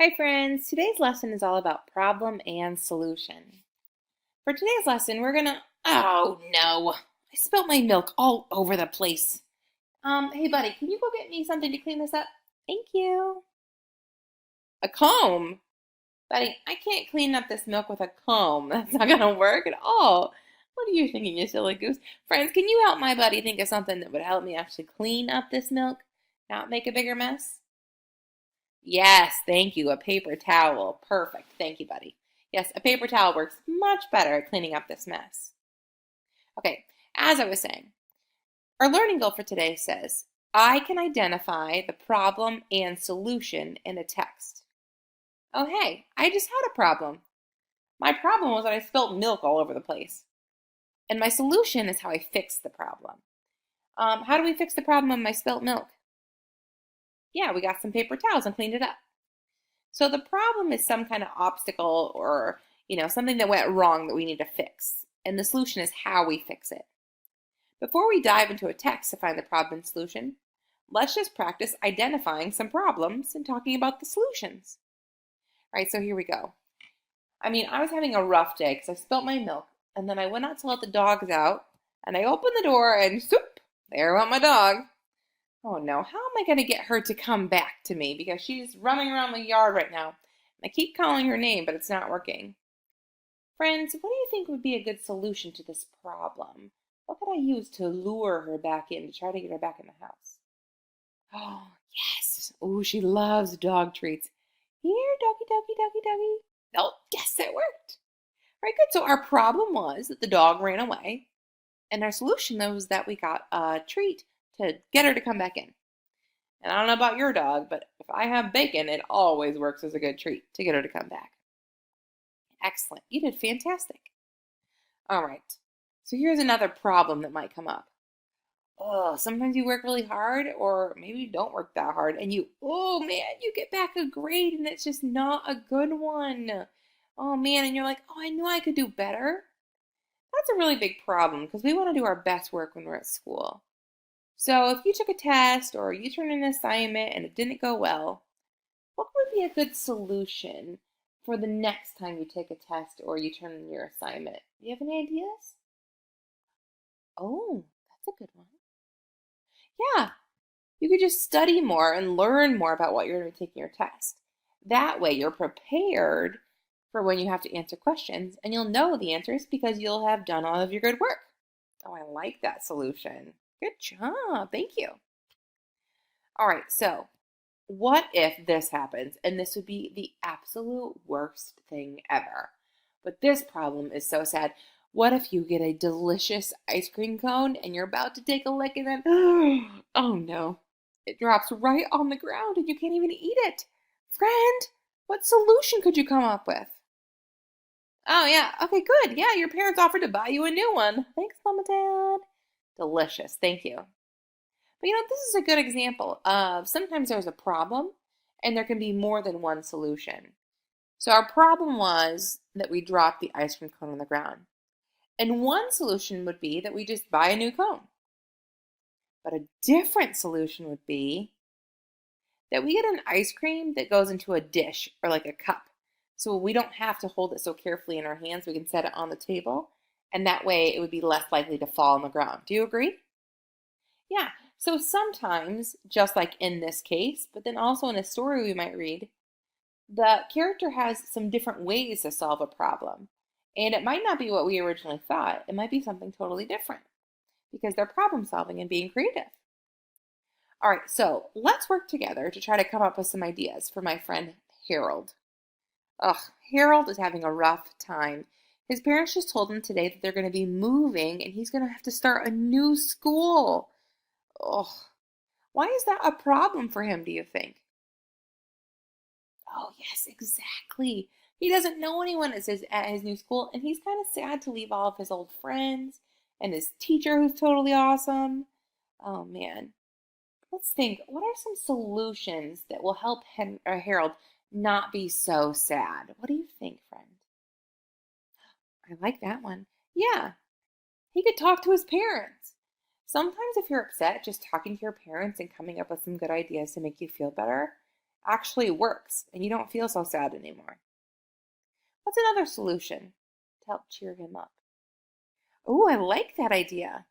Hi friends, today's lesson is all about problem and solution. For today's lesson, oh no, I spilled my milk all over the place. Hey buddy, can you go get me something to clean this up? Thank you. A comb? Buddy, I can't clean up this milk with a comb. That's not gonna work at all. What are you thinking, you silly goose? Friends, can you help my buddy think of something that would help me actually clean up this milk, not make a bigger mess? Yes, thank you. A paper towel. Perfect. Thank you, buddy. Yes, a paper towel works much better at cleaning up this mess. Okay, as I was saying, our learning goal for today says, I can identify the problem and solution in a text. Oh, hey, I just had a problem. My problem was that I spilled milk all over the place. And my solution is how I fixed the problem. How do we fix the problem of my spilt milk? Yeah, we got some paper towels and cleaned it up. So the problem is some kind of obstacle or, something that went wrong that we need to fix. And the solution is how we fix it. Before we dive into a text to find the problem and solution, let's just practice identifying some problems and talking about the solutions. All right, so here we go. I was having a rough day because I spilt my milk, and then I went out to let the dogs out, and I opened the door, and zoop, there went my dog. Oh no, how am I going to get her to come back to me? Because she's running around the yard right now. I keep calling her name, but it's not working. Friends, what do you think would be a good solution to this problem? What could I use to lure her back in, to try to get her back in the house? Oh, yes. Oh, she loves dog treats. Here, doggy, doggy, doggy, doggy. Oh, yes, it worked. All right, good. So our problem was that the dog ran away. And our solution was that we got a treat to get her to come back in. And I don't know about your dog, but if I have bacon, it always works as a good treat to get her to come back. Excellent. You did fantastic. All right. So here's another problem that might come up. Oh, sometimes you work really hard, or maybe you don't work that hard, and oh man, you get back a grade and it's just not a good one. Oh man, and you're like, oh, I knew I could do better. That's a really big problem because we want to do our best work when we're at school. So if you took a test or you turned in an assignment and it didn't go well, what would be a good solution for the next time you take a test or you turn in your assignment? Do you have any ideas? Oh, that's a good one. Yeah, you could just study more and learn more about what you're going to be taking your test. That way you're prepared for when you have to answer questions and you'll know the answers because you'll have done all of your good work. Oh, I like that solution. Good job. Thank you. All right, so what if this happens? And this would be the absolute worst thing ever. But this problem is so sad. What if you get a delicious ice cream cone and you're about to take a lick and then, oh no, it drops right on the ground and you can't even eat it? Friend, what solution could you come up with? Oh, yeah, okay, good. Yeah, your parents offered to buy you a new one. Thanks, Mom and Dad. Delicious, thank you. But this is a good example of sometimes there's a problem and there can be more than one solution. So our problem was that we dropped the ice cream cone on the ground. And one solution would be that we just buy a new cone. But a different solution would be that we get an ice cream that goes into a dish or like a cup. So we don't have to hold it so carefully in our hands. We can set it on the table. And that way it would be less likely to fall on the ground. Do you agree? Yeah. So sometimes, just like in this case, but then also in a story we might read, the character has some different ways to solve a problem. And it might not be what we originally thought. It might be something totally different because they're problem solving and being creative. All right, so let's work together to try to come up with some ideas for my friend Harold. Ugh, Harold is having a rough time. His parents just told him today that they're going to be moving and he's going to have to start a new school. Ugh, why is that a problem for him, do you think? Oh, yes, exactly. He doesn't know anyone at his new school, and he's kind of sad to leave all of his old friends and his teacher who's totally awesome. Oh, man. Let's think. What are some solutions that will help Harold not be so sad? What do you think, friend? I like that one. Yeah, he could talk to his parents. Sometimes, if you're upset, just talking to your parents and coming up with some good ideas to make you feel better actually works and you don't feel so sad anymore. What's another solution to help cheer him up? Oh, I like that idea.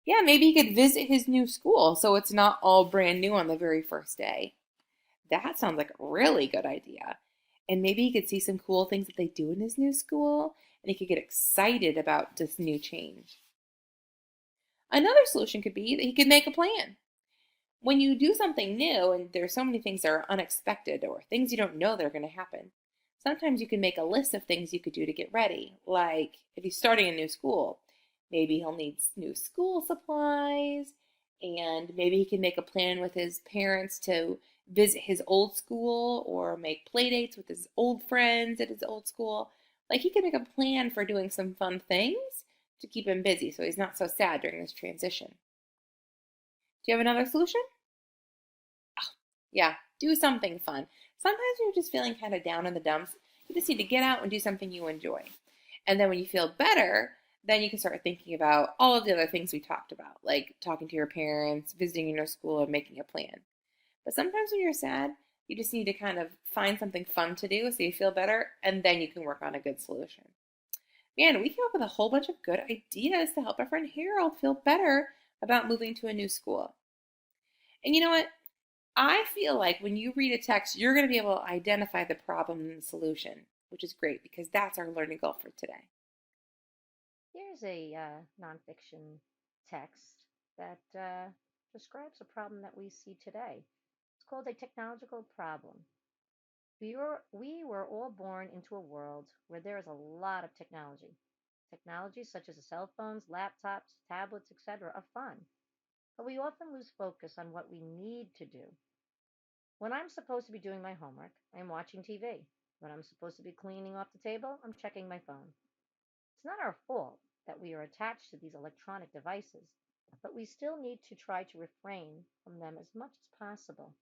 Yeah, maybe he could visit his new school so it's not all brand new on the very first day. That sounds like a really good idea. And maybe he could see some cool things that they do in his new school and he could get excited about this new change. Another solution could be that he could make a plan. When you do something new and there's so many things that are unexpected or things you don't know that are going to happen, sometimes you can make a list of things you could do to get ready. Like if he's starting a new school, maybe he'll need new school supplies, and maybe he can make a plan with his parents to visit his old school or make play dates with his old friends at his old school. Like he can make a plan for doing some fun things to keep him busy so he's not so sad during this transition. Do you have another solution? Yeah, do something fun. Sometimes when you're just feeling kind of down in the dumps, you just need to get out and do something you enjoy. And then when you feel better, then you can start thinking about all of the other things we talked about, like talking to your parents, visiting your school, and making a plan. But sometimes when you're sad, you just need to kind of find something fun to do so you feel better, and then you can work on a good solution. Man, we came up with a whole bunch of good ideas to help our friend Harold feel better about moving to a new school. And you know what? I feel like when you read a text, you're going to be able to identify the problem and the solution, which is great because that's our learning goal for today. Here's a nonfiction text that describes a problem that we see today. It's called a technological problem. We were all born into a world where there is a lot of technology. Technology such as cell phones, laptops, tablets, etc. are fun, but we often lose focus on what we need to do. When I'm supposed to be doing my homework, I'm watching TV. When I'm supposed to be cleaning off the table, I'm checking my phone. It's not our fault that we are attached to these electronic devices, but we still need to try to refrain from them as much as possible.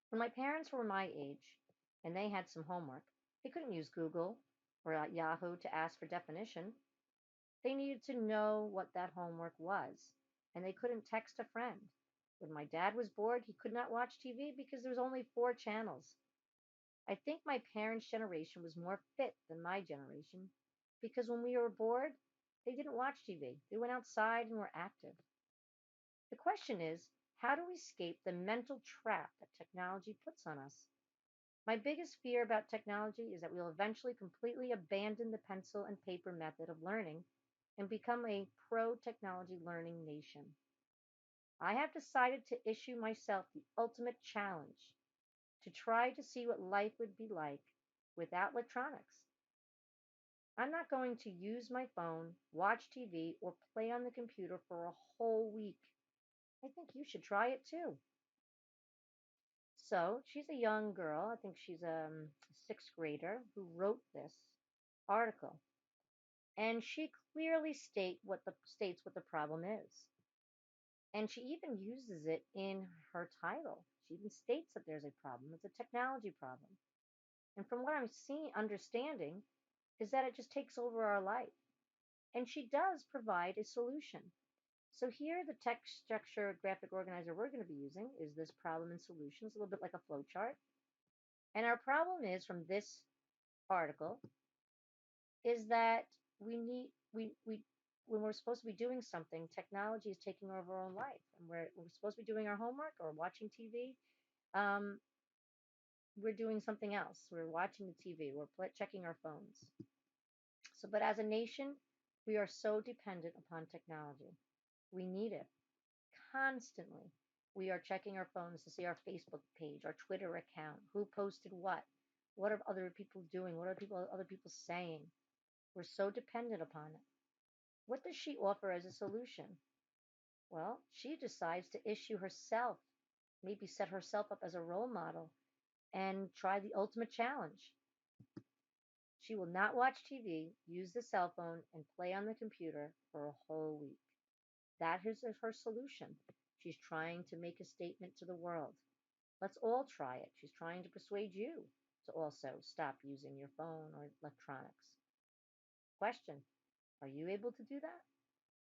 When my parents were my age and they had some homework, they couldn't use Google or Yahoo to ask for definition. They needed to know what that homework was, and they couldn't text a friend. When my dad was bored, he could not watch TV because there was only four channels. I think my parents' generation was more fit than my generation because when we were bored, they didn't watch TV. They went outside and were active. The question is, how do we escape the mental trap that technology puts on us? My biggest fear about technology is that we'll eventually completely abandon the pencil and paper method of learning and become a pro technology learning nation. I have decided to issue myself the ultimate challenge to try to see what life would be like without electronics. I'm not going to use my phone, watch TV, or play on the computer for a whole week. I think you should try it too. So she's a young girl. I think she's a sixth grader who wrote this article, and she clearly states what the problem is, and she even uses it in her title. She even states that there's a problem. It's a technology problem, and from what I'm seeing, understanding, is that it just takes over our life. And she does provide a solution. So here, the text structure graphic organizer we're going to be using is this problem and solutions, a little bit like a flow chart. And our problem is from this article is that we need we when we're supposed to be doing something, technology is taking over our own life, and we're supposed to be doing our homework or watching TV. Um, we're doing something else. We're watching the TV. Checking our phones. So, but as a nation, we are so dependent upon technology. We need it constantly. We are checking our phones to see our Facebook page, our Twitter account, who posted what are other people doing, what are other people saying. We're so dependent upon it. What does she offer as a solution? Well, she decides to issue herself, maybe set herself up as a role model and try the ultimate challenge. She will not watch TV, use the cell phone, and play on the computer for a whole week. That is her solution. She's trying to make a statement to the world. Let's all try it. She's trying to persuade you to also stop using your phone or electronics. Question: are you able to do that?